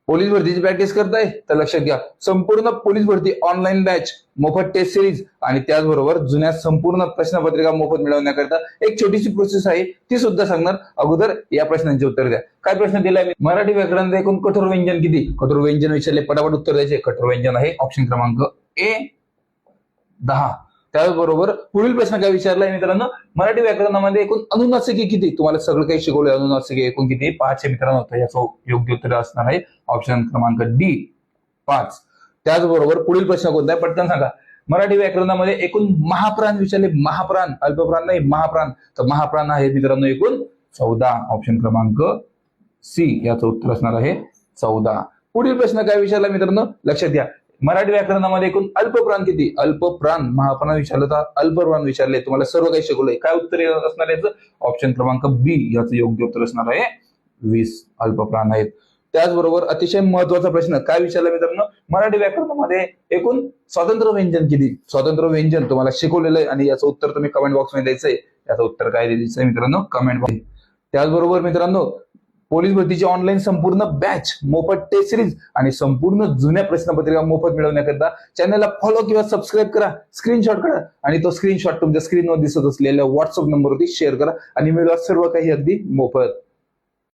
Police भरतीची practice करताय तर लक्षात घ्या, संपूर्ण पोलीस भरती ऑनलाईन बॅच, मोफत टेस्ट सिरीज आणि त्याचबरोबर जुन्या संपूर्ण प्रश्नपत्रिका मोफत मिळवण्याकरता एक छोटीशी प्रोसेस आहे, ती सुद्धा सांगणार. अगोदर या प्रश्नांचे उत्तर द्या. काय प्रश्न दिलाय मी? मराठी व्याकरणात एकूण कठोर व्यंजन किती? कठोर व्यंजन विचारले, पटापट उत्तर द्यायचे. कठोर व्यंजन आहे ऑप्शन क्रमांक ए 10. त्याचबरोबर पुढील प्रश्न काय विचारलाय मित्रांनो, मराठी व्याकरणामध्ये एकूण अनुनासिके किती? तुम्हाला सगळं काही शिकवलंय. अनुनासिके एकूण किती? 5 मित्रांनो. तर याचं योग्य उत्तर असणार आहे ऑप्शन क्रमांक डी 5. त्याचबरोबर पुढील प्रश्न कोणता आहे पटकन सांगा. मराठी व्याकरणामध्ये एकूण महाप्राण विचारले. महाप्राण, अल्पप्राण नाही, महाप्राण. तर महाप्राण आहे मित्रांनो एकूण 14. ऑप्शन क्रमांक सी याचं उत्तर असणार आहे 14. पुढील प्रश्न काय विचारला मित्रांनो, लक्षात घ्या. मराठी व्याकरणामध्ये एकूण अल्पप्राण किती? अल्पप्राण, महाप्राण विचारलं तर अल्पप्राण विचारले. तुम्हाला सर्व काही शिकवलंय. काय उत्तर असणार याचं? ऑप्शन क्रमांक बी याचं योग्य उत्तर असणार आहे 20 अल्पप्राण आहेत. त्याचबरोबर अतिशय महत्वाचा प्रश्न काय विचारला मित्रांनो, मराठी व्याकरणामध्ये एकूण स्वतंत्र व्यंजन किती? स्वतंत्र व्यंजन तुम्हाला शिकवलेलं आहे आणि याचं उत्तर तुम्ही कमेंट बॉक्समध्ये द्यायचंय. याचं उत्तर काय द्यायचंय मित्रांनो? Comment box. त्याचबरोबर मित्रांनो, पोलीस भरतीची ऑनलाईन संपूर्ण बॅच, मोफत टेस्ट सिरीज आणि संपूर्ण जुन्या प्रश्नपत्रिका मोफत मिळवण्याकरता चॅनलला फॉलो किंवा सबस्क्राईब करा, स्क्रीनशॉट काढा आणि तो स्क्रीनशॉट तुमच्या स्क्रीनवर दिसत असलेल्या व्हॉट्सअप नंबरवरती शेअर करा आणि मिळवा सर्व काही अगदी मोफत.